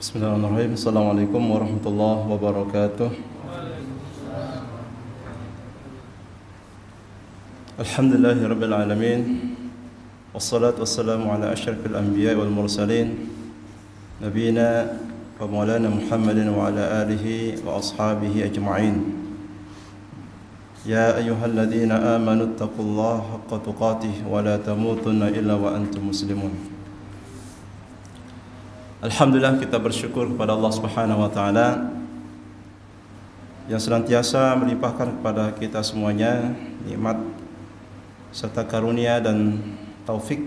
Bismillahirrahmanirrahim. Assalamualaikum warahmatullahi wabarakatuh. Alhamdulillahirabbil alamin. Wassalatu wassalamu ala asyrafil anbiya'i wal mursalin nabiyina wa maulana Muhammadin wa ala alihi wa ashabihi ajma'in. Ya ayyuhalladzina amanu taqullaha haqqa tuqatih wa la tamutunna illa wa antum muslimun. Alhamdulillah, kita bersyukur kepada Allah Subhanahu wa taala yang senantiasa melimpahkan kepada kita semuanya nikmat serta karunia dan taufik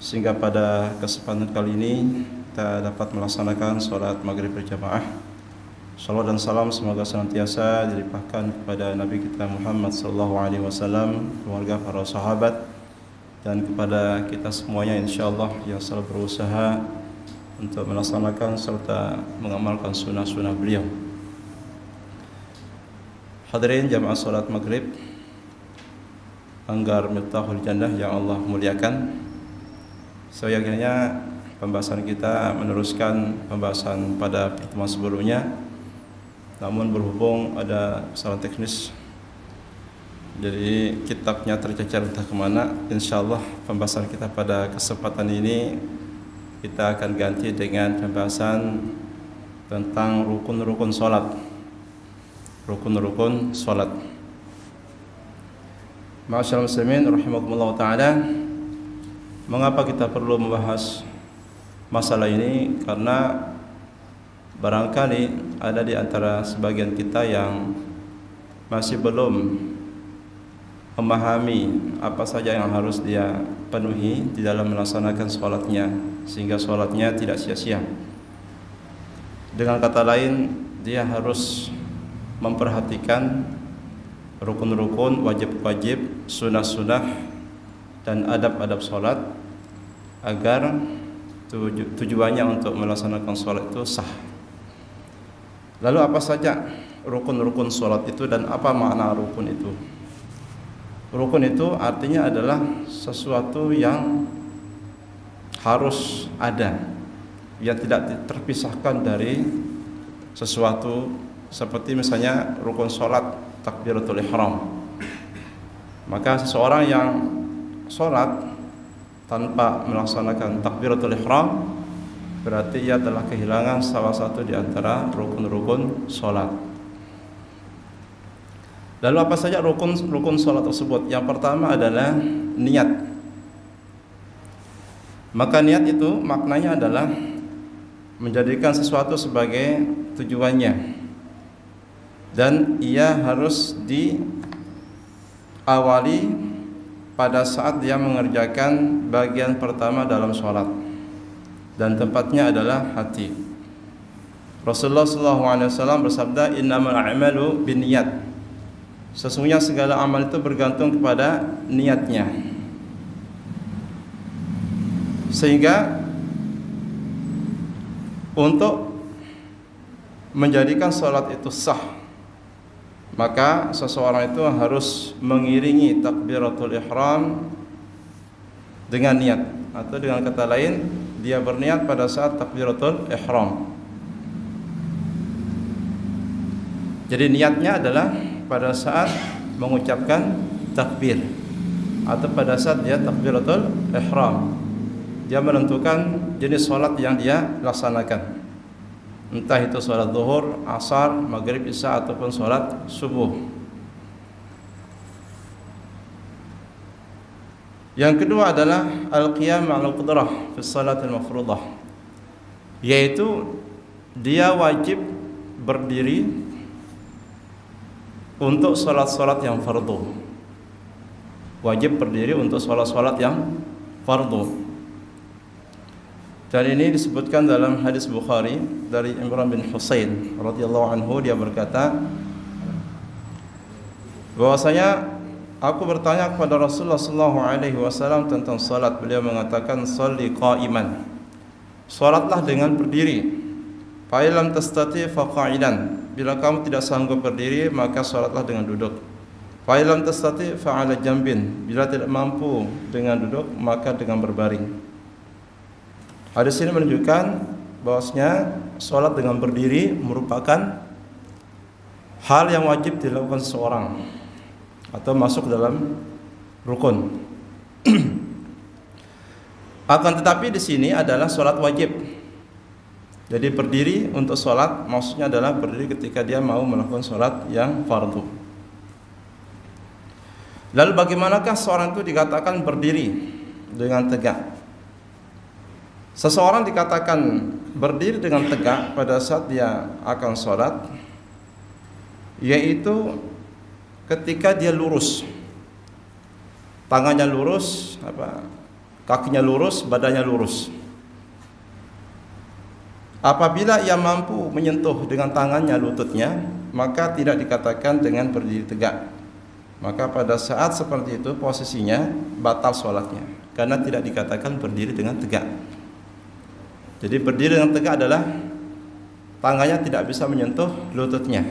sehingga pada kesempatan kali ini kita dapat melaksanakan salat maghrib berjamaah. Salawat dan salam semoga senantiasa dilimpahkan kepada Nabi kita Muhammad sallallahu alaihi wasallam, keluarga, para sahabat, dan kepada kita semuanya insyaallah yang selalu berusaha untuk melaksanakan serta mengamalkan sunnah-sunnah beliau. Hadirin jamaah salat maghrib Anggar Miftahul Jannah yang Allah muliakan, saya yakinnya pembahasan kita meneruskan pembahasan pada pertemuan sebelumnya. Namun berhubung ada kesalahan teknis, jadi kitabnya tercecer entah kemana. Insyaallah pembahasan kita pada kesempatan ini kita akan ganti dengan pembahasan tentang rukun-rukun salat. Rukun-rukun salat. Ma'asyiral muslimin rahimakumullah taala. Mengapa kita perlu membahas masalah ini? Karena barangkali ada di antara sebagian kita yang masih belum memahami apa saja yang harus dia penuhi di dalam melaksanakan sholatnya, sehingga sholatnya tidak sia-sia. Dengan kata lain, dia harus memperhatikan rukun-rukun, wajib-wajib, sunnah-sunnah, dan adab-adab sholat agar tujuannya untuk melaksanakan sholat itu sah. Lalu apa saja rukun-rukun sholat itu dan apa makna rukun itu? Rukun itu artinya adalah sesuatu yang harus ada, yang tidak terpisahkan dari sesuatu, seperti misalnya rukun sholat takbiratul ihram. Maka seseorang yang sholat tanpa melaksanakan takbiratul ihram berarti ia telah kehilangan salah satu di antara rukun-rukun sholat. Lalu apa saja rukun sholat tersebut? Yang pertama adalah niat. Maka niat itu maknanya adalah menjadikan sesuatu sebagai tujuannya, dan ia harus diawali pada saat dia mengerjakan bagian pertama dalam sholat, dan tempatnya adalah hati. Rasulullah SAW bersabda, innamal a'malu binniyat. Sesungguhnya segala amal itu bergantung kepada niatnya. Sehingga untuk menjadikan sholat itu sah, maka seseorang itu harus mengiringi takbiratul ihram dengan niat, atau dengan kata lain dia berniat pada saat takbiratul ihram. Jadi niatnya adalah pada saat mengucapkan takbir, atau pada saat dia takbiratul ihram, dia menentukan jenis salat yang dia laksanakan, entah itu salat zuhur, asar, maghrib, isya, ataupun salat subuh. Yang kedua adalah al-qiyam ma'al qudrah fi salatil mafruḍah, yaitu dia wajib berdiri untuk salat-salat yang fardu. Wajib berdiri untuk salat-salat yang fardu. Dan ini disebutkan dalam hadis Bukhari dari Imran bin Husain radhiyallahu anhu. Dia berkata bahwasanya aku bertanya kepada Rasulullah sallallahu alaihi wasallam tentang salat. Beliau mengatakan, "Shalli qa'iman." Salatlah dengan berdiri. Fa illam tastati fa qa'idan. Bila kamu tidak sanggup berdiri, maka salatlah dengan duduk. Fa illam tastati fa 'ala jambin. Bila tidak mampu dengan duduk, maka dengan berbaring. Hadis ini menunjukkan bahwasanya sholat dengan berdiri merupakan hal yang wajib dilakukan seseorang atau masuk dalam rukun. Akan tetapi di sini adalah sholat wajib. Jadi berdiri untuk sholat maksudnya adalah berdiri ketika dia mau melakukan sholat yang fardu. Lalu bagaimanakah seorang itu dikatakan berdiri dengan tegak? Seseorang dikatakan berdiri dengan tegak pada saat dia akan sholat, yaitu ketika dia lurus, tangannya lurus, kakinya lurus, badannya lurus. Apabila ia mampu menyentuh dengan tangannya lututnya, maka tidak dikatakan dengan berdiri tegak. Maka pada saat seperti itu posisinya batal sholatnya, karena tidak dikatakan berdiri dengan tegak. Jadi berdiri dengan tegak adalah tangannya tidak bisa menyentuh lututnya.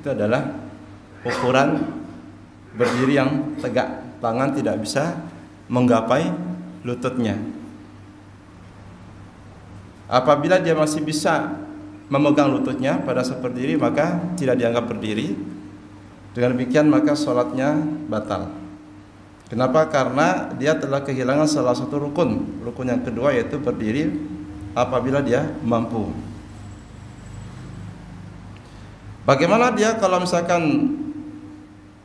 Itu adalah ukuran berdiri yang tegak. Tangan tidak bisa menggapai lututnya. Apabila dia masih bisa memegang lututnya pada saat berdiri, maka tidak dianggap berdiri. Dengan demikian maka sholatnya batal. Kenapa? Karena dia telah kehilangan salah satu rukun. Rukun yang kedua yaitu berdiri apabila dia mampu. Bagaimana dia kalau misalkan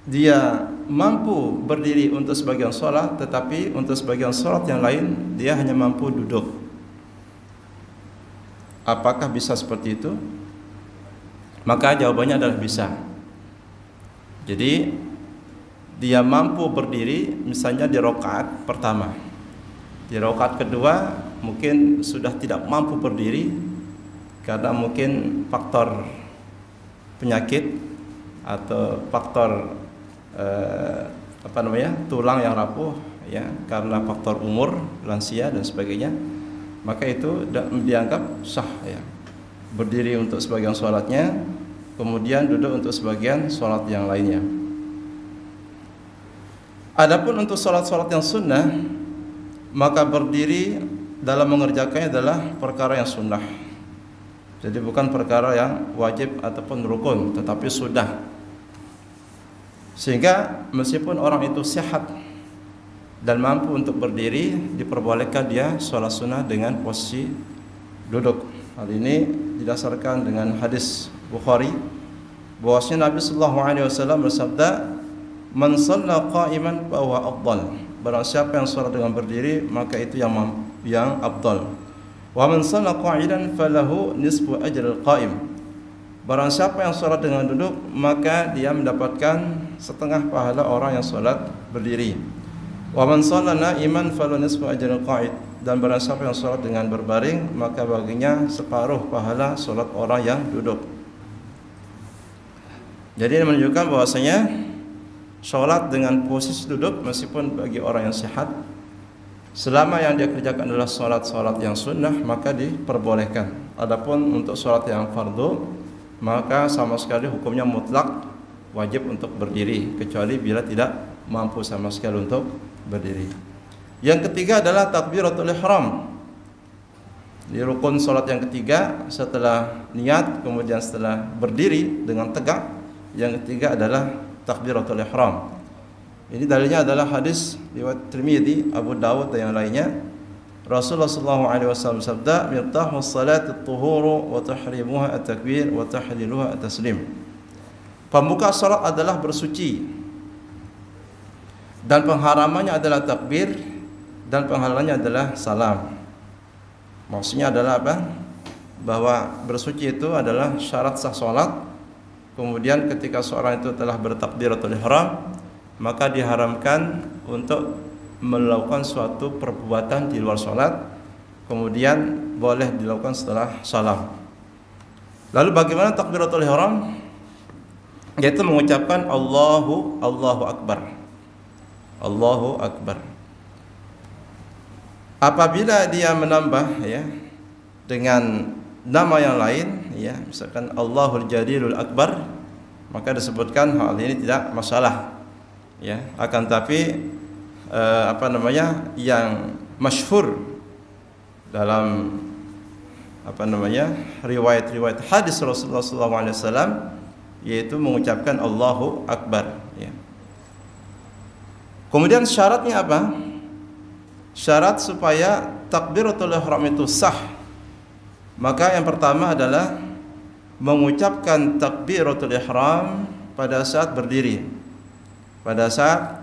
dia mampu berdiri untuk sebagian sholat, tetapi untuk sebagian sholat yang lain dia hanya mampu duduk? Apakah bisa seperti itu? Maka jawabannya adalah bisa. Jadi dia mampu berdiri misalnya di rakaat pertama. Di rakaat kedua mungkin sudah tidak mampu berdiri karena mungkin faktor penyakit atau faktor tulang yang rapuh, ya, karena faktor umur, lansia dan sebagainya. Maka itu dianggap sah, ya, berdiri untuk sebagian sholatnya, kemudian duduk untuk sebagian sholat yang lainnya. Adapun untuk sholat-sholat yang sunnah, maka berdiri dalam mengerjakannya adalah perkara yang sunnah. Jadi bukan perkara yang wajib ataupun rukun, tetapi sunnah. Sehingga meskipun orang itu sehat dan mampu untuk berdiri, diperbolehkan dia sholat sunnah dengan posisi duduk. Hal ini didasarkan dengan hadis Bukhari bahwasanya Nabi sallallahu alaihi wasallam bersabda, "Man shalla qa'iman fa huwa afdal." Barang siapa yang sholat dengan berdiri, maka itu yang afdal. Wa man shalla qa'idan falahu nisfu ajril qa'im. Barang siapa yang sholat dengan duduk, maka dia mendapatkan setengah pahala orang yang sholat berdiri. Wa man shalla na'iman falahu nisfu ajril qa'id. Dan barang siapa yang sholat dengan berbaring, maka baginya separuh pahala sholat orang yang duduk. Jadi ini menunjukkan bahwasanya sholat dengan posisi duduk meskipun bagi orang yang sehat, selama yang dia kerjakan adalah sholat-sholat yang sunnah, maka diperbolehkan. Adapun untuk sholat yang fardu, maka sama sekali hukumnya mutlak wajib untuk berdiri, kecuali bila tidak mampu sama sekali untuk berdiri. Yang ketiga adalah takbiratul ihram. Di rukun sholat yang ketiga, setelah niat kemudian setelah berdiri dengan tegak, yang ketiga adalah takbiratul ihram. Ini dalilnya adalah hadis riwayat Tirmidzi, Abu Dawud dan yang lainnya. Rasulullah sallallahu alaihi wasallam sabda, "Miftahu sholati at-tuhuru wa tahrimuha at-takbir wa tahliluha at-taslim." Pembuka salat adalah bersuci dan pengharamannya adalah takbir dan penghalalannya adalah salam. Maksudnya adalah apa? Bahwa bersuci itu adalah syarat sah salat. Kemudian ketika seorang itu telah bertakbiratul ihram, maka diharamkan untuk melakukan suatu perbuatan di luar sholat, kemudian boleh dilakukan setelah salam. Lalu bagaimana takbiratul ihram? Yaitu mengucapkan Allahu Akbar. Allahu Akbar. Apabila dia menambah, ya, dengan nama yang lain, ya, misalkan Allahul Jalilul Akbar, maka disebutkan hal ini tidak masalah, ya. Akan tapi yang masyhur dalam riwayat-riwayat hadis Rasulullah SAW, yaitu mengucapkan Allahu Akbar, ya. Kemudian syaratnya apa? Syarat supaya takbiratul ihram itu sah, maka yang pertama adalah mengucapkan takbiratul ihram pada saat berdiri. Pada saat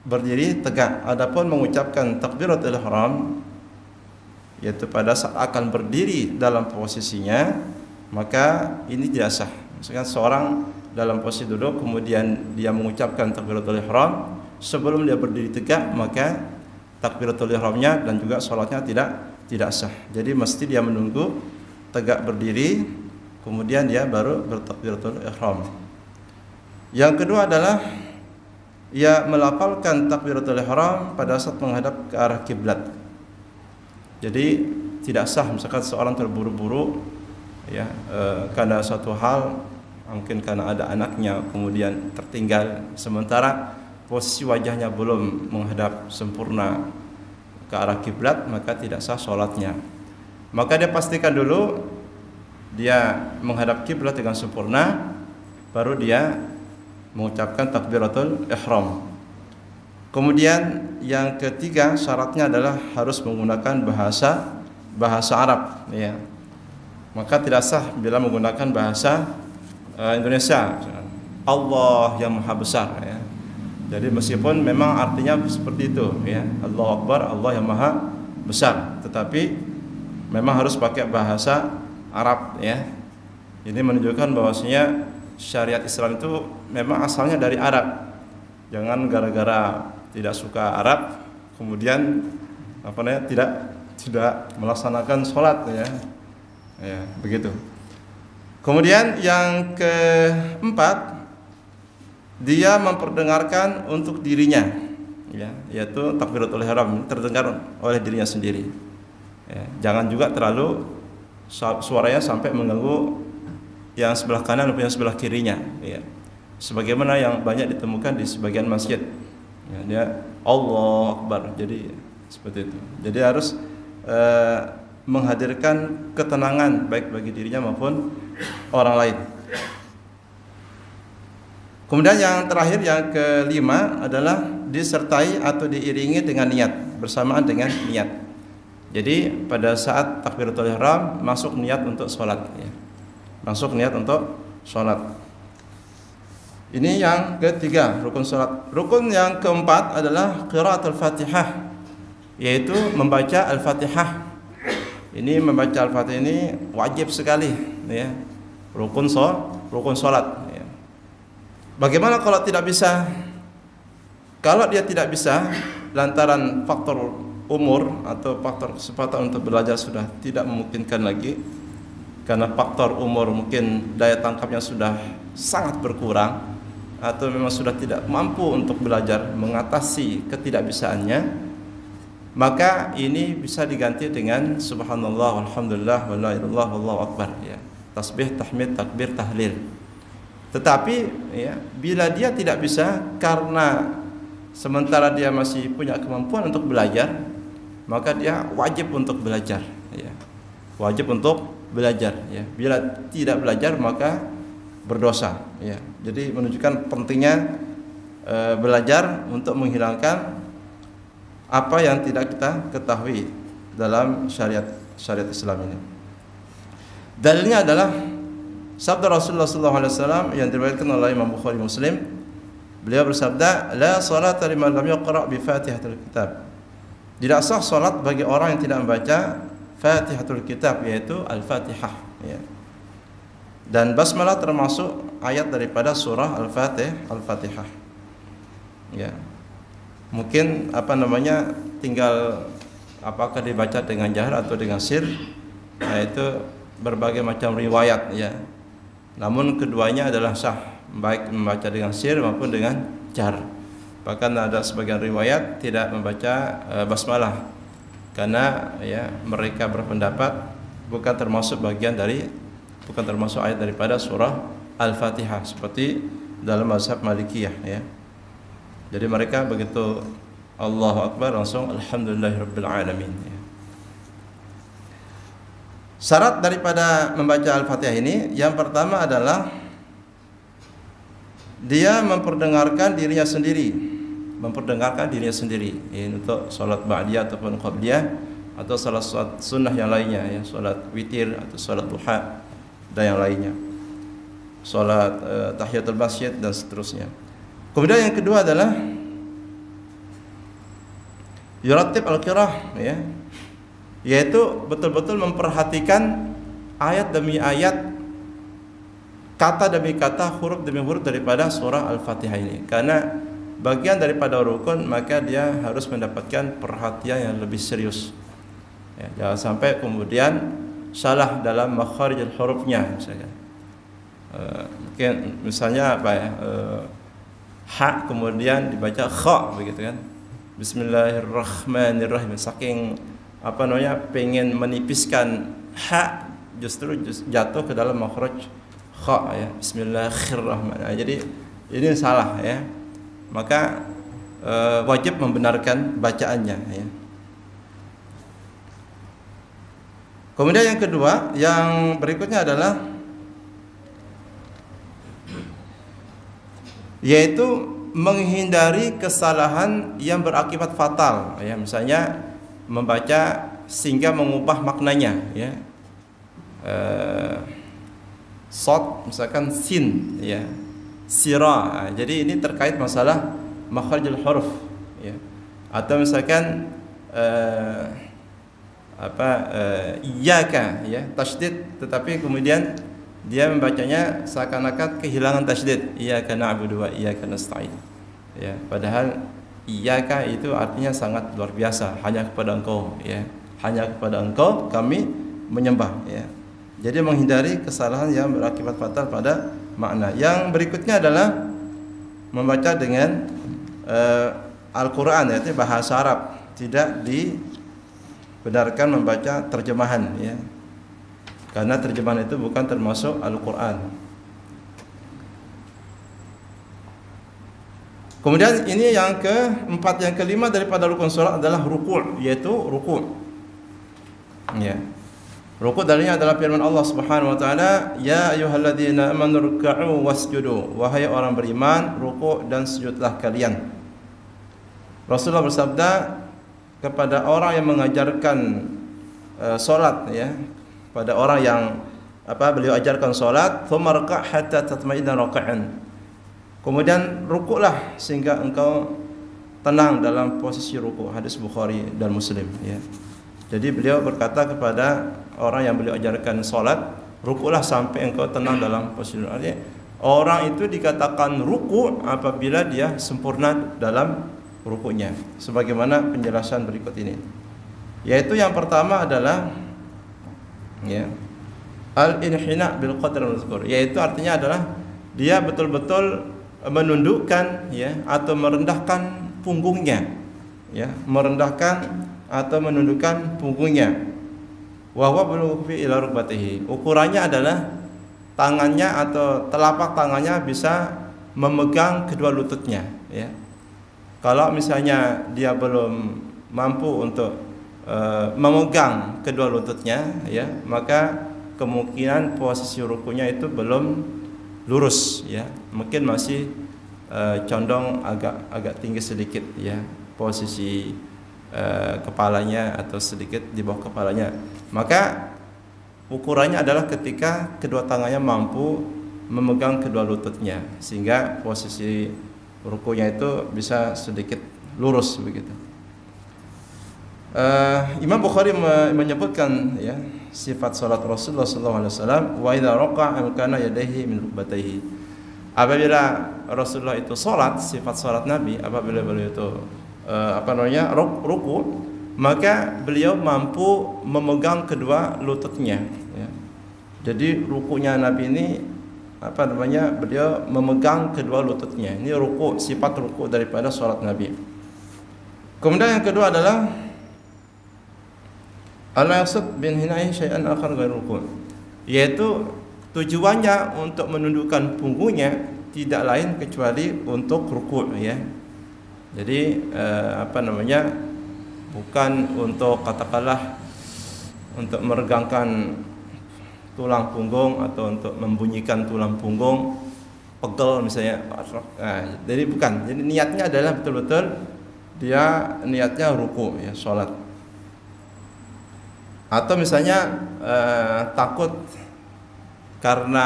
berdiri tegak. Adapun mengucapkan takbiratul ihram yaitu pada saat akan berdiri dalam posisinya, maka ini tidak sah. Misalkan seorang dalam posisi duduk kemudian dia mengucapkan takbiratul ihram sebelum dia berdiri tegak, maka takbiratul ihramnya dan juga sholatnya tidak sah. Jadi mesti dia menunggu tegak berdiri kemudian dia baru bertakbiratul ihram. Yang kedua adalah ia melafalkan takbiratul ihram pada saat menghadap ke arah kiblat. Jadi tidak sah misalkan seorang terburu-buru, ya, karena suatu hal, mungkin karena ada anaknya kemudian tertinggal, sementara posisi wajahnya belum menghadap sempurna ke arah kiblat, maka tidak sah sholatnya. Maka dia pastikan dulu dia menghadap kiblat dengan sempurna, baru dia mengucapkan takbiratul ihram. Kemudian yang ketiga syaratnya adalah harus menggunakan bahasa Arab, ya. Maka tidak sah bila menggunakan bahasa Indonesia. Allah yang Maha Besar, ya. Jadi meskipun memang artinya seperti itu, ya, Allahu Akbar, Allah yang Maha Besar, tetapi memang harus pakai bahasa Arab, ya. Ini menunjukkan bahwasanya syariat Islam itu memang asalnya dari Arab. Jangan gara-gara tidak suka Arab kemudian tidak melaksanakan sholat, ya. Ya, begitu. Kemudian yang keempat, dia memperdengarkan untuk dirinya, ya, yaitu takbiratul ihram terdengar oleh dirinya sendiri, ya. Jangan juga terlalu suaranya sampai mengganggu yang sebelah kanan maupun yang sebelah kirinya, ya. Sebagaimana yang banyak ditemukan di sebagian masjid, ya, dia Allahu Akbar, jadi seperti itu. Jadi harus menghadirkan ketenangan baik bagi dirinya maupun orang lain. Kemudian yang terakhir, yang kelima adalah disertai atau diiringi dengan niat, bersamaan dengan niat. Jadi pada saat takbiratul ihram masuk niat untuk sholat, ya. Masuk niat untuk sholat. Ini yang ketiga, rukun sholat. Rukun yang keempat adalah qiraatul Fatihah, yaitu membaca Al-Fatihah. Ini membaca Al-Fatihah ini wajib sekali, ya. Rukun sholat, ya. Bagaimana kalau tidak bisa? Kalau dia tidak bisa lantaran faktor umur atau faktor kesempatan untuk belajar sudah tidak memungkinkan lagi, karena faktor umur mungkin daya tangkapnya sudah sangat berkurang, atau memang sudah tidak mampu untuk belajar mengatasi ketidakbisaannya, maka ini bisa diganti dengan subhanallah walhamdulillah wala ilaha illallah wallahu akbar, ya. Tasbih, tahmid, takbir, tahlil. Tetapi, ya, bila dia tidak bisa karena sementara dia masih punya kemampuan untuk belajar, maka dia wajib untuk belajar, ya. Wajib untuk belajar, ya. Bila tidak belajar maka berdosa, ya. Jadi menunjukkan pentingnya belajar untuk menghilangkan apa yang tidak kita ketahui dalam syariat Islam ini. Dalilnya adalah sabda Rasulullah SAW yang diriwayatkan oleh Imam Bukhari Muslim. Beliau bersabda, la salata liman lam yaqra bi Fatihatul Kitab. Tidak sah salat bagi orang yang tidak membaca Fatihatul Kitab, yaitu Al-Fatihah, ya. Dan basmalah termasuk ayat daripada surah Al-Fatihah, ya. Mungkin tinggal apakah dibaca dengan jahar atau dengan sir, nah itu berbagai macam riwayat, ya. Namun keduanya adalah sah, baik membaca dengan sir maupun dengan jahar. Bahkan ada sebagian riwayat tidak membaca basmalah, karena, ya, mereka berpendapat bukan termasuk ayat daripada surah Al-Fatihah seperti dalam mazhab Malikiyah, ya. Jadi mereka begitu Allahu Akbar langsung alhamdulillahirabbil alamin, ya. Syarat daripada membaca Al-Fatihah ini yang pertama adalah dia memperdengarkan dirinya sendiri, ini untuk salat ba'diyah ataupun qabliyah atau salat sunnah yang lainnya ya, salat witir atau salat duha dan yang lainnya, salat tahiyatul masjid dan seterusnya. Kemudian yang kedua adalah yurattib al-qiraah ya, yaitu betul-betul memperhatikan ayat demi ayat, kata demi kata, huruf demi huruf daripada surah Al-Fatihah ini. Karena bagian daripada rukun, maka dia harus mendapatkan perhatian yang lebih serius ya, jangan sampai kemudian salah dalam makharijul hurufnya misalnya. Mungkin misalnya apa ya, ha kemudian dibaca kha begitu kan, Bismillahirrahmanirrahim, saking apa namanya pengen menipiskan ha justru jatuh ke dalam makhraj kha ya, Bismillahirrahmanirrahim. Jadi ini salah ya, maka wajib membenarkan bacaannya ya. Kemudian yang kedua, yang berikutnya adalah yaitu menghindari kesalahan yang berakibat fatal ya, misalnya membaca sehingga mengubah maknanya ya. Sod misalkan sin ya, sira. Jadi ini terkait masalah makharijul huruf ya. Atau misalkan iyyaka ya, tasydid tetapi kemudian dia membacanya seakan-akan kehilangan tasydid, iyyaka na'budu wa iyyaka nasta'in ya, padahal iyyaka itu artinya sangat luar biasa, hanya kepada Engkau ya, hanya kepada Engkau kami menyembah ya. Jadi menghindari kesalahan yang berakibat fatal pada makna. Yang berikutnya adalah membaca dengan Al-Qur'an yaitu bahasa Arab, tidak dibenarkan membaca terjemahan ya, karena terjemahan itu bukan termasuk Al-Qur'an. Kemudian ini yang keempat, yang kelima daripada rukun salat adalah ruku', yaitu ruku'. Ya. Ruku' darinya adalah firman Allah Subhanahu wa taala, "Ya ayyuhalladzina amanu ruk'u wasjudu." Wahai orang beriman, ruku' dan sujudlah kalian. Rasulullah bersabda kepada orang yang mengajarkan salat ya, pada orang yang beliau ajarkan salat, "Tsumma raka' hatta tatma'inna raka'an." Kemudian rukuklah sehingga engkau tenang dalam posisi rukuk. Hadis Bukhari dan Muslim ya. Jadi beliau berkata kepada orang yang beliau ajarkan salat, rukuklah sampai engkau tenang dalam posisi rukuk. Artinya, orang itu dikatakan rukuk apabila dia sempurna dalam rukuknya. Sebagaimana penjelasan berikut ini. Yaitu yang pertama adalah ya, al-inhina bil qadr al-mazkur, yaitu artinya adalah dia betul-betul menundukkan ya, atau merendahkan punggungnya ya, merendahkan atau menundukkan punggungnya. Wa huwa bulughi ila rukbatihi, ukurannya adalah tangannya atau telapak tangannya bisa memegang kedua lututnya ya. Kalau misalnya dia belum mampu untuk memegang kedua lututnya ya, maka kemungkinan posisi rukunya itu belum lurus ya, mungkin masih condong agak tinggi sedikit ya, posisi kepalanya atau sedikit di bawah kepalanya. Maka ukurannya adalah ketika kedua tangannya mampu memegang kedua lututnya, sehingga posisi rukunya itu bisa sedikit lurus begitu. Imam Bukhari menyebutkan ya, sifat salat Rasulullah SAW, wa idza raka'a amkana yadayhi min rukbatayhi. Apabila Rasulullah itu salat, sifat salat Nabi apabila beliau itu ruku, maka beliau mampu memegang kedua lututnya ya. Jadi rukunya Nabi ini beliau memegang kedua lututnya. Ini ruku, sifat ruku daripada salat Nabi. Kemudian yang kedua adalah al-yasud bin hinai syai'an akhar ghairu ruku', yaitu tujuannya untuk menundukkan punggungnya tidak lain kecuali untuk ruku' ya. Jadi bukan untuk katakanlah untuk meregangkan tulang punggung atau untuk membunyikan tulang punggung, pegel misalnya. Nah, jadi bukan. Jadi niatnya adalah betul-betul dia niatnya ruku ya, sholat. Atau misalnya takut karena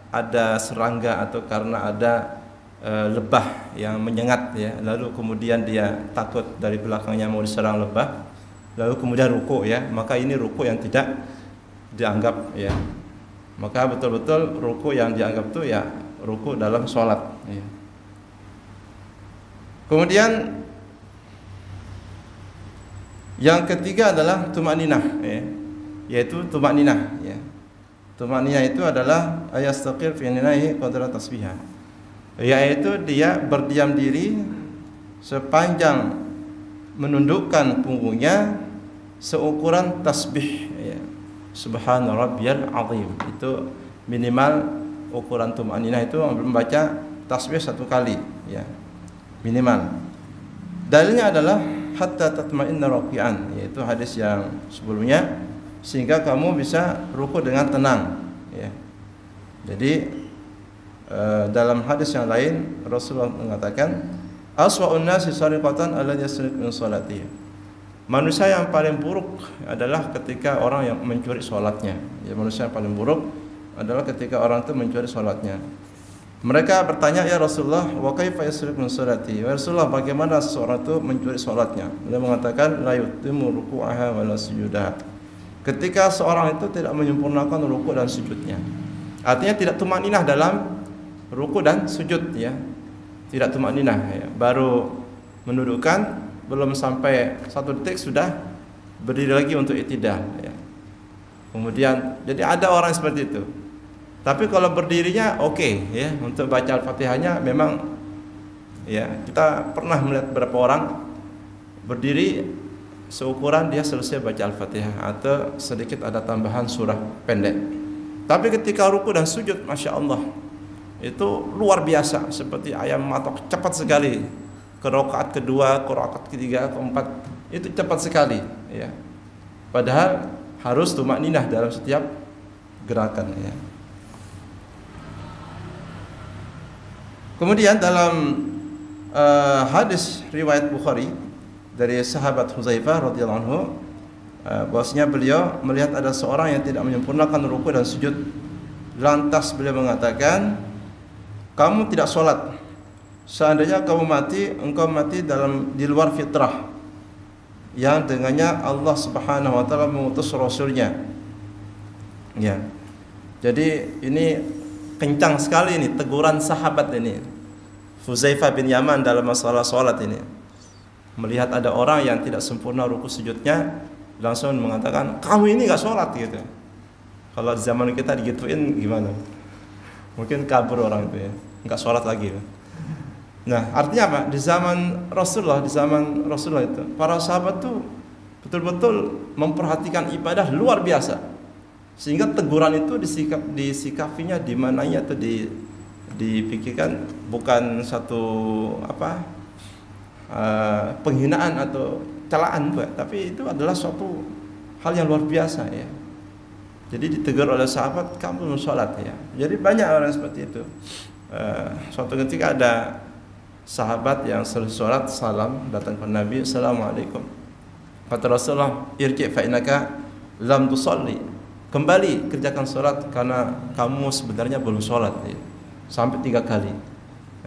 ada serangga atau karena ada lebah yang menyengat ya, lalu kemudian dia takut dari belakangnya mau diserang lebah, lalu kemudian ruku ya, maka ini ruku yang tidak dianggap ya. Maka betul-betul ruku yang dianggap itu ya ruku dalam sholat ya. Kemudian yang ketiga adalah tumaninah ya, yaitu tumaninah ya. Tumaninah itu adalah ayastaqir fi ninahi qadra tasbihah, yaitu dia berdiam diri sepanjang menundukkan punggungnya seukuran tasbih ya. Subhana rabbiyal azim, itu minimal ukuran tumaninah itu membaca tasbih 1 kali ya, minimal. Dalilnya adalah hatta tatma'inna raki'an, yaitu hadis yang sebelumnya, sehingga kamu bisa ruku dengan tenang ya. Jadi dalam hadis yang lain Rasulullah mengatakan aswa'un nasi sariqatan alladhi yasriq min salatihi, manusia yang paling buruk adalah ketika orang yang mencuri salatnya ya. Manusia yang paling buruk adalah ketika orang itu mencuri salatnya. Mereka bertanya, ya Rasulullah, wa kaifa yasriq min salati? Ya Rasulullah, bagaimana seseorang itu mencuri salatnya? Beliau mengatakan la yutimmu ruku'aha wa la sujudaha, ketika seorang itu tidak menyempurnakan ruku' dan sujudnya. Artinya tidak tumaninah dalam ruku' dan sujud ya. Tidak tumaninah ya. Baru menundukkan, belum sampai 1 detik sudah berdiri lagi untuk i'tidal ya. Kemudian jadi ada orang seperti itu. Tapi kalau berdirinya oke ya, untuk baca Al-Fatihahnya memang ya, kita pernah melihat beberapa orang berdiri seukuran dia selesai baca Al-Fatihah atau sedikit ada tambahan surah pendek. Tapi ketika ruku dan sujud, Masya Allah, itu luar biasa, seperti ayam matok, cepat sekali. Ke rakaat kedua, ke rakaat ketiga, keempat, itu cepat sekali ya. Padahal harus tumakninah dalam setiap gerakan ya. Kemudian dalam hadis riwayat Bukhari dari sahabat Hudzaifah radhiyallahu anhu, bahwasanya beliau melihat ada seorang yang tidak menyempurnakan ruku dan sujud. Lantas beliau mengatakan, kamu tidak sholat. Seandainya kamu mati, engkau mati di luar fitrah yang dengannya Allah Subhanahu wa taala mengutus rasulnya. Ya. Jadi ini kencang sekali ini teguran sahabat ini, Hudzaifah bin Yaman, dalam masalah sholat ini. Melihat ada orang yang tidak sempurna ruku sujudnya, langsung mengatakan, kamu ini gak sholat gitu. Kalau di zaman kita digituin gimana? Mungkin kabur orang itu ya, gak sholat lagi ya. Nah, artinya apa? Di zaman Rasulullah itu, para sahabat tuh betul-betul memperhatikan ibadah luar biasa. Sehingga teguran itu disikapinya, dimananya atau dipikirkan bukan satu penghinaan atau celaan, tapi itu adalah suatu hal yang luar biasa ya. Jadi ditegur oleh sahabat, kamu belum sholat ya. Jadi banyak orang seperti itu. Suatu ketika ada sahabat yang selesai sholat, salam, datang ke Nabi, Assalamualaikum. Kata Rasulullah, irji' fa innaka lam tusalli, kembali kerjakan sholat karena kamu sebenarnya belum sholat ya. Sampai 3 kali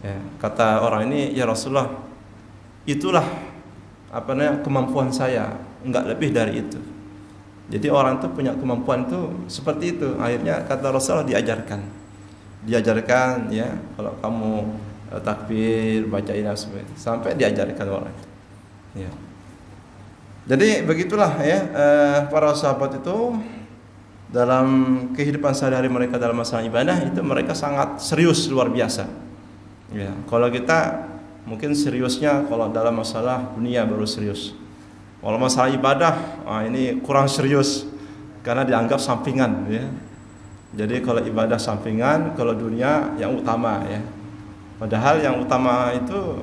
ya. Kata orang ini, ya Rasulullah, itulah kemampuan saya, enggak lebih dari itu. Jadi orang itu punya kemampuan itu seperti itu. Akhirnya kata Rasulullah diajarkan ya, kalau kamu takbir, baca ini sampai diajarkan orang ya. Jadi begitulah ya, para sahabat itu dalam kehidupan sehari-hari mereka dalam masalah ibadah itu mereka sangat serius, luar biasa ya. Kalau kita mungkin seriusnya kalau dalam masalah dunia baru serius. Kalau masalah ibadah, ini kurang serius karena dianggap sampingan ya. Jadi kalau ibadah sampingan, kalau dunia yang utama ya. Padahal yang utama itu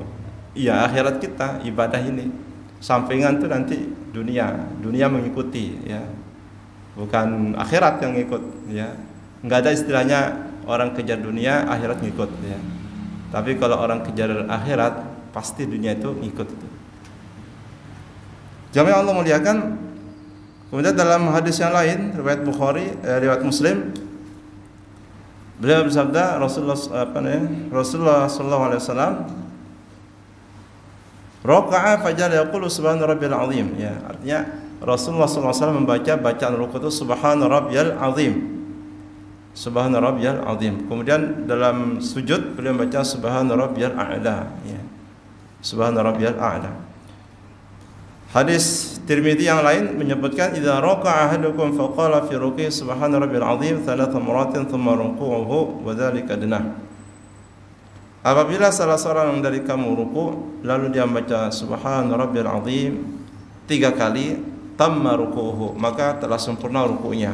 ya akhirat kita, ibadah ini. Sampingan itu nanti dunia mengikuti ya. bukan akhirat yang ngikut ya. Enggak ada istilahnya orang kejar dunia, akhirat ngikut ya. Tapi kalau orang kejar akhirat, pasti dunia itu ngikut itu. Jamaah Allah muliakan. Kemudian dalam hadis yang lain riwayat Bukhari, riwayat Muslim, beliau bersabda, Rasulullah sallallahu alaihi wasallam raka'a fajal yaqulu subhana rabbiyal azim ya. Artinya Rasulullah sallallahu alaihi wasallam membaca bacaan rukuk itu subhana rabbiyal azim. Subhana rabbiyal azim. Kemudian dalam sujud beliau membaca subhana rabbiyal a'la ya. Subhana rabbiyal a'la. Hadis Tirmidzi yang lain menyebutkan idza raka'a ahadukum faqala fi ruku'i subhana rabbil azim thalatha maratin thumma ruku'uhu wa dzalika adnah. Apabila salah seorang dari kamu ruku lalu dia membaca subhana rabbil azim 3 kali, tamma ruku'uhu, maka telah sempurna ruku'nya.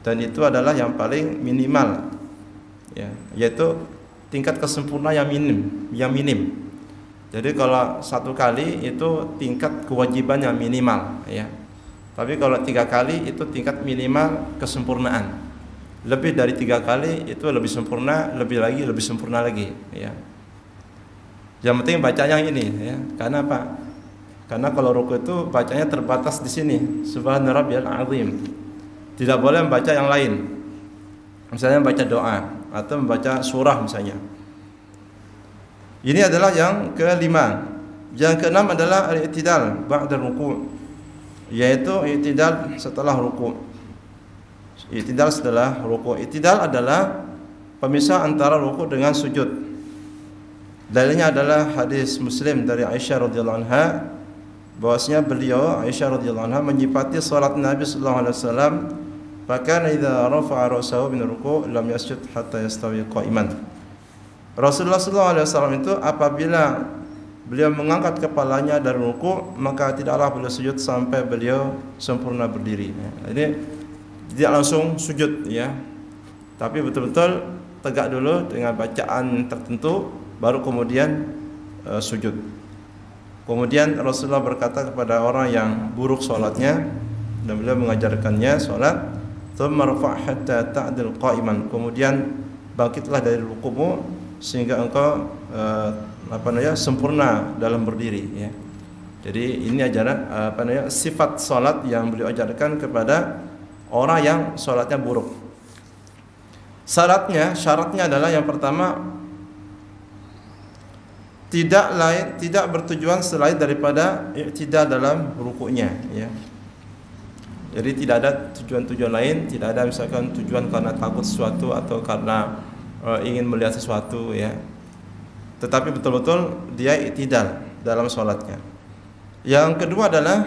Dan itu adalah yang paling minimal ya, yaitu tingkat kesempurnaan yang minim. Jadi kalau 1 kali itu tingkat kewajiban yang minimal ya. Tapi kalau 3 kali itu tingkat minimal kesempurnaan. Lebih dari 3 kali itu lebih sempurna, lebih sempurna lagi ya. Yang penting bacanya ini ya. Karena apa? Karena kalau ruku itu bacanya terbatas di sini, subhana rabbiyal azim. Tidak boleh membaca yang lain. Misalnya membaca doa atau membaca surah misalnya. Ini adalah yang kelima. Yang keenam adalah al-i'tidal ba'da ruku', yaitu i'tidal setelah ruku'. I'tidal setelah ruku'. I'tidal adalah pemisah antara ruku' dengan sujud. Dalilnya adalah hadis Muslim dari Aisyah radhiyallahu anha, bahwasanya beliau Aisyah radhiyallahu anha menyifati salat Nabi sallallahu alaihi wasallam, "Fakana idza rafa'a ra'sahu min ruku' lam yasjud hatta yastawi qa'iman." Rasulullah SAW itu apabila beliau mengangkat kepalanya dari ruku, maka tidaklah beliau sujud sampai beliau sempurna berdiri. Jadi tidak langsung sujud ya, tapi betul-betul tegak dulu dengan bacaan tertentu, baru kemudian sujud. Kemudian Rasulullah berkata kepada orang yang buruk sholatnya, dan beliau mengajarkannya sholat, "Tsumma rfa' hatta ta'dil qa'iman." Kemudian bangkitlah dari rukumu sehingga engkau sempurna dalam berdiri ya. Jadi ini ajaran sifat salat yang beliau ajarkan kepada orang yang salatnya buruk. Syaratnya adalah yang pertama tidak bertujuan selain daripada i'tidal dalam rukuknya ya. Jadi tidak ada tujuan-tujuan lain, tidak ada misalkan tujuan karena takut sesuatu atau karena ingin melihat sesuatu ya. Tetapi betul-betul dia i'tidal dalam sholatnya. Yang kedua adalah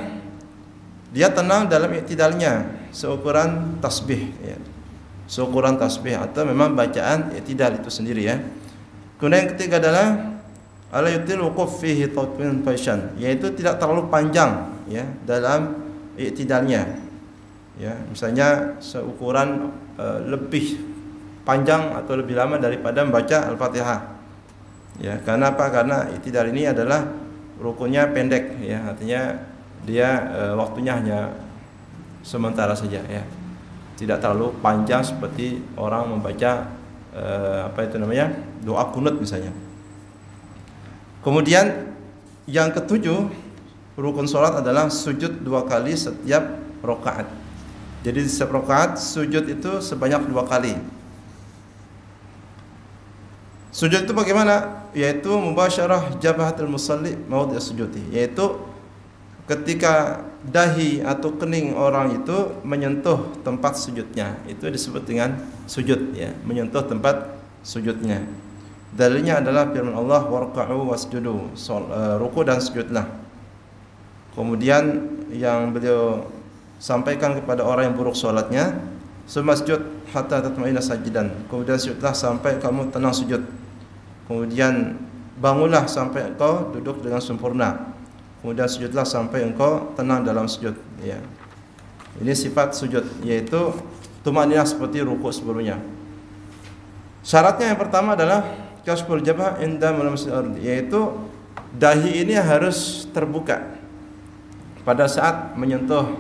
dia tenang dalam i'tidalnya, seukuran tasbih ya. Seukuran tasbih atau memang bacaan i'tidal itu sendiri ya. Kemudian yang ketiga adalah ala yutil wuquf fihi tatwin fashan, yaitu tidak terlalu panjang ya dalam i'tidalnya. Ya, misalnya seukuran lebih panjang atau lebih lama daripada membaca Al-Fatihah. Ya, karena apa? Karena i'tidal ini adalah rukunnya pendek ya, artinya dia waktunya hanya sementara saja ya. Tidak terlalu panjang seperti orang membaca doa kunut misalnya. Kemudian yang ketujuh, rukun salat adalah sujud 2 kali setiap rakaat. Jadi setiap rakaat sujud itu sebanyak 2 kali. Sujud itu bagaimana? Yaitu mubasyarah jabhatul musalli maudhi sujudi, yaitu ketika dahi atau kening orang itu menyentuh tempat sujudnya, itu disebut dengan sujud ya, menyentuh tempat sujudnya. Dalilnya adalah firman Allah, warka'u wasjudu, ruku dan sujudlah. Kemudian yang beliau sampaikan kepada orang yang buruk salatnya, sumasjud hatta tatma'inna sajidan, kemudian sujudlah sampai kamu tenang sujud. Kemudian bangunlah sampai engkau duduk dengan sempurna. Kemudian sujudlah sampai engkau tenang dalam sujud ya. Ini sifat sujud, yaitu tumaninah seperti rukuk sebelumnya. Syaratnya yang pertama adalah kasful jabhah inda mulamassil ardh, yaitu dahi ini harus terbuka pada saat menyentuh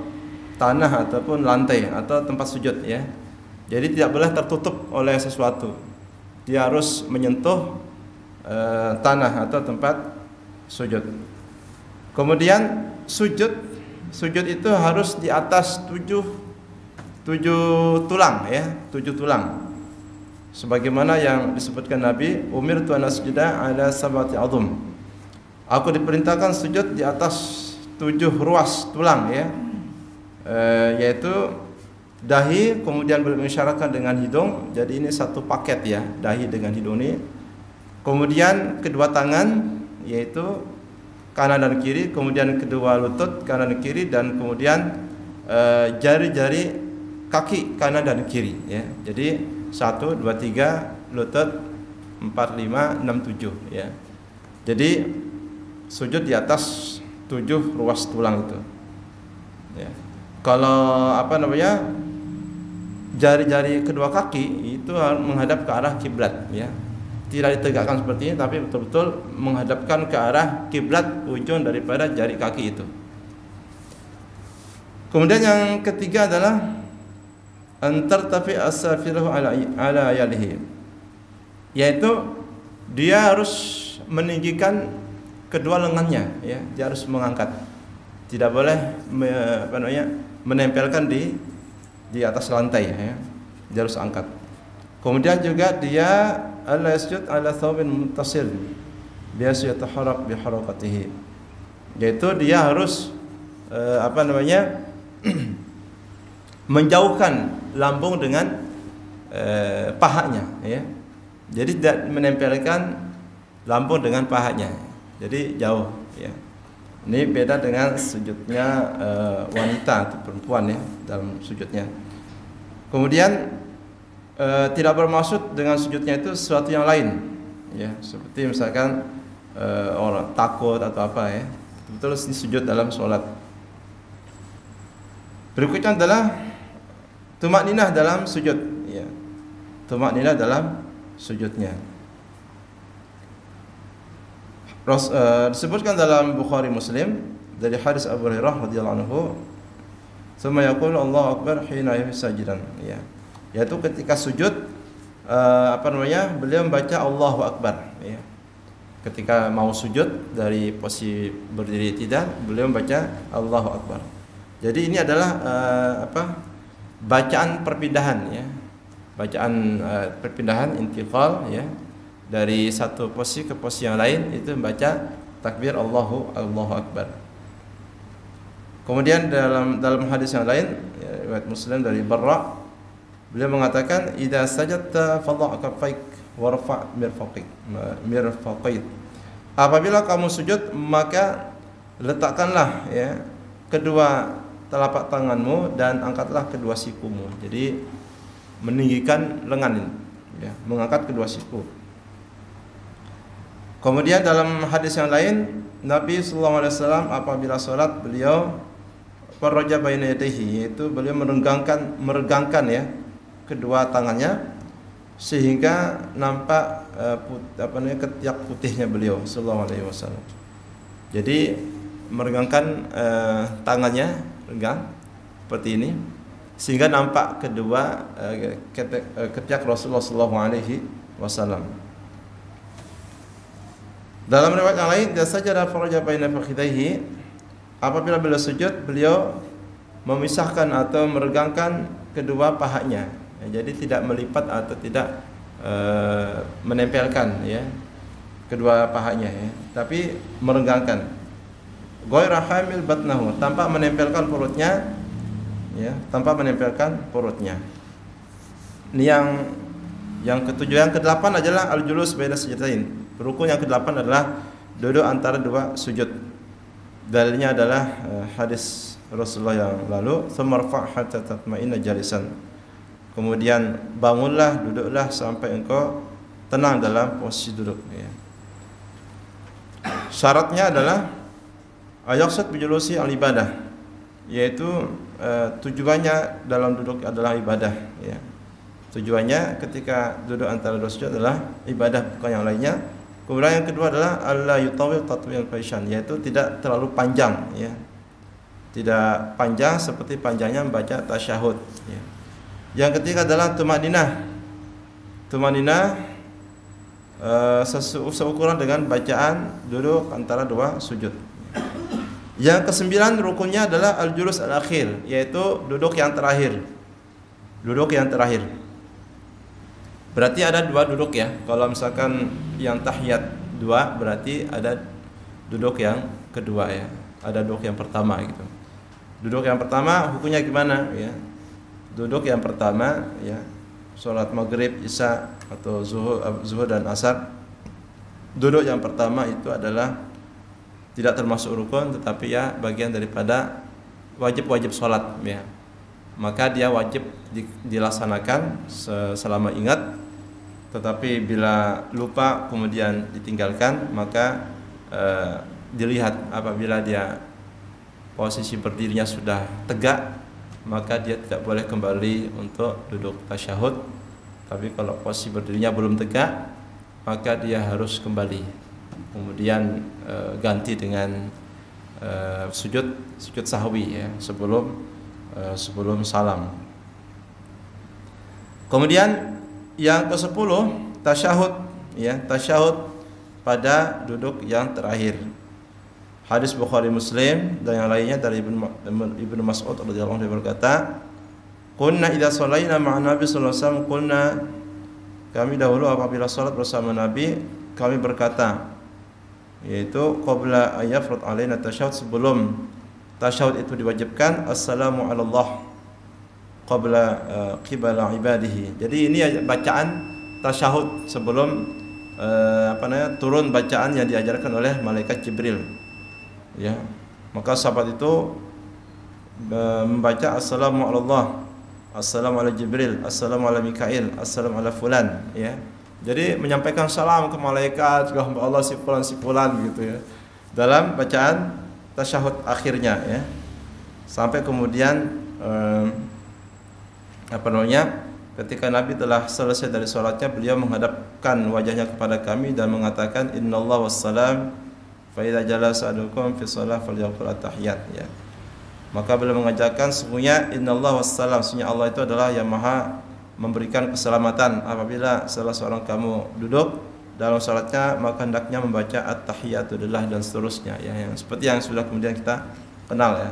tanah ataupun lantai atau tempat sujud ya. Jadi tidak boleh tertutup oleh sesuatu. Dia harus menyentuh tanah atau tempat sujud. Kemudian sujud itu harus di atas 7 tulang ya, 7 tulang. Sebagaimana yang disebutkan Nabi, umirtu an asjuda ala sab'ati adhum. Aku diperintahkan sujud di atas 7 ruas tulang ya. Yaitu dahi, kemudian mengisyaratkan dengan hidung. Jadi ini satu paket ya, dahi dengan hidung ini. Kemudian kedua tangan, yaitu kanan dan kiri. Kemudian kedua lutut kanan dan kiri. Dan kemudian jari-jari kaki kanan dan kiri ya. Jadi 1, 2, 3 lutut, 4, 5, 6, 7 ya. Jadi sujud di atas 7 ruas tulang itu ya. Kalau jari-jari kedua kaki itu menghadap ke arah kiblat ya. Tidak ditegakkan seperti ini, tapi betul-betul menghadapkan ke arah kiblat ujung daripada jari kaki itu. Kemudian yang ketiga adalah antartafi asafiruhu ala yalihi, yaitu dia harus meninggikan kedua lengannya ya. Dia harus mengangkat. Tidak boleh menempelkan di atas lantai ya. Dia harus angkat. Kemudian juga dia alla yasjud ala thawbin muttasil biasa yataharrak bi harakatihi, yaitu dia harus menjauhkan lambung dengan pahanya ya. Jadi tidak menempelkan lambung dengan pahanya. Jadi jauh ya. Ini beda dengan sujudnya wanita atau perempuan ya, dalam sujudnya. Kemudian tidak bermaksud dengan sujudnya itu sesuatu yang lain ya, seperti misalkan orang takut atau apa ya. Betul ini sujud dalam sholat. Berikutnya adalah tumakninah dalam sujud ya. Tumakninah dalam sujudnya. Disebutkan dalam Bukhari Muslim dari hadis Abu Hurairah radhiyallahu anhu, "Tsumma yaqulu Allahu akbar hina sajidan." Ya. Yaitu ketika sujud beliau membaca Allahu akbar ya. Ketika mau sujud dari posisi berdiri tidak, beliau membaca Allahu akbar. Jadi ini adalah bacaan perpindahan ya. Bacaan perpindahan intiqal ya. Dari satu posisi ke posisi yang lain itu membaca takbir Allahu akbar. Kemudian dalam hadis yang lain ya, riwayat Muslim dari Barra, beliau mengatakan idza sajadta fadha' kaffaik warfa' mirfaqaik. Apabila kamu sujud maka letakkanlah ya kedua telapak tanganmu dan angkatlah kedua sikumu. Jadi meninggikan lengan ini ya, mengangkat kedua siku. Kemudian dalam hadis yang lain, Nabi sallallahu alaihi wasallam apabila salat beliau faraja baina yadayhi, yaitu beliau meregangkan ya kedua tangannya sehingga nampak ketiak putihnya beliau sallallahu alaihi wasallam. Jadi meregangkan tangannya regang seperti ini sehingga nampak kedua ketiak Rasulullah sallallahu alaihi wasallam. Dalam riwayat yang lain, dia sajada faraja baina fakhidaihi, apabila beliau sujud beliau memisahkan atau meregangkan kedua pahanya ya, jadi tidak melipat atau tidak menempelkan ya kedua pahanya ya, tapi meregangkan. Ghairu hamil batnahu, tanpa menempelkan perutnya ya, tanpa menempelkan perutnya. Ini yang ketujuh. Yang kedelapan adalah al-julus baina sajdatain. Rukun yang ke-8 adalah duduk antara dua sujud. Dalilnya adalah hadis Rasulullah yang lalu, "Tsumarfa' hatta tatma'inna jalisan." Kemudian bangunlah, duduklah sampai engkau tenang dalam posisi duduk ya. Syaratnya adalah ayaqsad bijulusi al-ibadah, yaitu tujuannya dalam duduk adalah ibadah ya. Tujuannya ketika duduk antara dua sujud adalah ibadah, bukan yang lainnya. Kemudian yang kedua adalah alla yutawil tatwil faishan, yaitu tidak terlalu panjang ya. tidak panjang seperti panjangnya membaca tasyahud ya. Yang ketiga adalah tumaninah. Tumaninah seukuran dengan bacaan duduk antara dua sujud. Yang kesembilan rukunnya adalah al-julus al-akhir, yaitu duduk yang terakhir. Duduk yang terakhir. Berarti ada dua duduk ya. Kalau misalkan yang tahiyat dua, berarti ada duduk yang kedua ya. Ada duduk yang pertama gitu. Duduk yang pertama hukumnya gimana ya? Duduk yang pertama ya, sholat maghrib, isya atau zuhur dan asar. Duduk yang pertama itu adalah tidak termasuk rukun, tetapi ya bagian daripada wajib sholat ya. Maka dia wajib dilaksanakan selama ingat. Tetapi bila lupa kemudian ditinggalkan, maka dilihat apabila dia posisi berdirinya sudah tegak, maka dia tidak boleh kembali untuk duduk tasyahud. Tapi kalau posisi berdirinya belum tegak, maka dia harus kembali. Kemudian ganti dengan sujud sahwi ya, sebelum salam. Kemudian yang ke-10 tasyahud ya, tasyahud pada duduk yang terakhir. Hadis Bukhari Muslim dan yang lainnya dari Ibnu Mas'ud radhiyallahu anhu berkata, "Kunna idza shallaina ma'an Nabi sallallahu alaihi wasallam qulna," kami dahulu apabila salat bersama Nabi, kami berkata, yaitu qabla ayyafrud alaina tasyahud, sebelum tasyahud itu diwajibkan, assalamu ala Allah qabla qibala ibadihi. Jadi ini bacaan tasyahud sebelum turun bacaan yang diajarkan oleh malaikat Jibril. Ya, maka sahabat itu membaca assalamu ala Allah, assalamu ala Jibril, assalamu ala Mikail, assalamu ala fulan ya. Jadi menyampaikan salam ke malaikat, ke hamba Allah si fulan gitu ya. Dalam bacaan tasyahud akhirnya ya. Sampai kemudian ketika Nabi telah selesai dari salatnya, beliau menghadapkan wajahnya kepada kami dan mengatakan, innallaha wassalam fa idza jalasa ahadukum fi shalah falyaqul at-tahiyat ya. Maka beliau mengajarkan sesungguhnya innallaha wassalam, sesungguhnya Allah itu adalah yang maha memberikan keselamatan. Apabila salah seorang kamu duduk dalam salatnya, maka hendaknya membaca at-tahiyatulillah dan seterusnya ya, yang seperti yang sudah kemudian kita kenal ya.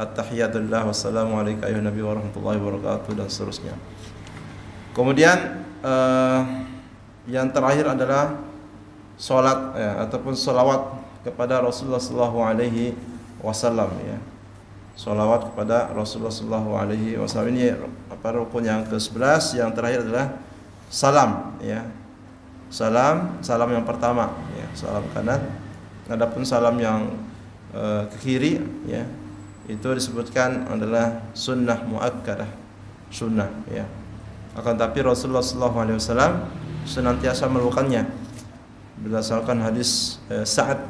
At-tahiyatulillah wassalamu alayka ayyuhan nabi warahmatullahi wabarakatuh dan seterusnya. Kemudian yang terakhir adalah salat ya, ataupun salawat kepada Rasulullah sallallahu alaihi wasallam ya. Salawat kepada Rasulullah sallallahu alaihi wasallam ini rukun yang ke-11. Yang terakhir adalah salam ya. Salam yang pertama ya, salam kanan. Adapun salam yang ke kiri ya, itu disebutkan adalah sunnah muakkadah, sunnah ya. Akan tapi Rasulullah sallallahu alaihi wasallam senantiasa melakukannya. Berdasarkan hadis Sa'ad,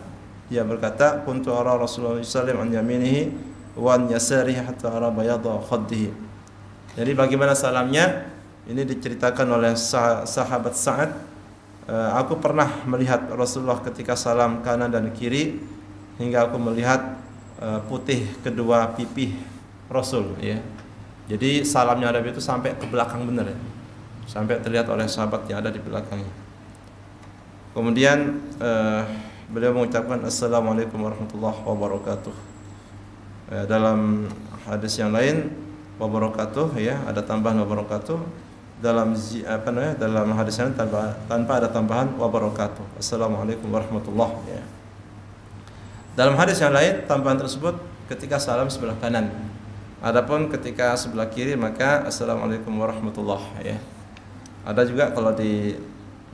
dia berkata, kuntu ara Rasulullah sallallahu alaihi wasallam an yaminihi wa an yasarihi hatta ara bayadha khaddihi. Jadi bagaimana salamnya? Ini diceritakan oleh sahabat Sa'ad. Aku pernah melihat Rasulullah ketika salam kanan dan kiri, hingga aku melihat putih kedua pipi Rasul ya. Jadi salamnya Nabi itu sampai ke belakang benar ya. Sampai terlihat oleh sahabat yang ada di belakangnya. Kemudian beliau mengucapkan assalamualaikum warahmatullahi wabarakatuh. Dalam hadis yang lain wabarakatuh ya, ada tambahan wabarakatuh. Dalam dalam hadis yang tanpa ada tambahan wabarakatuh. Assalamualaikum warahmatullahi ya. Dalam hadis yang lain tambahan tersebut ketika salam sebelah kanan. Adapun ketika sebelah kiri maka assalamualaikum warahmatullahi ya. Ada juga kalau di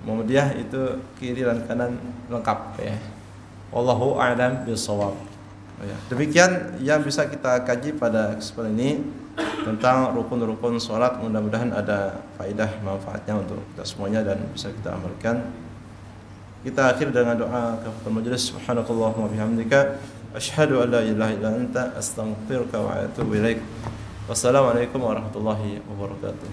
Muhammadiyah itu kiri dan kanan lengkap ya. Wallahu a'lam bishawab. Ya. Demikian yang bisa kita kaji pada kesempatan ini tentang rukun-rukun salat. Mudah-mudahan ada faedah manfaatnya untuk kita semuanya dan bisa kita amalkan. Kita akhir dengan doa kafaratul majelis. Subhanakallahumma bihamdika asyhadu an la ilaha illa anta astaghfiruka wa atubu ilaik. Wassalamualaikum warahmatullahi wabarakatuh.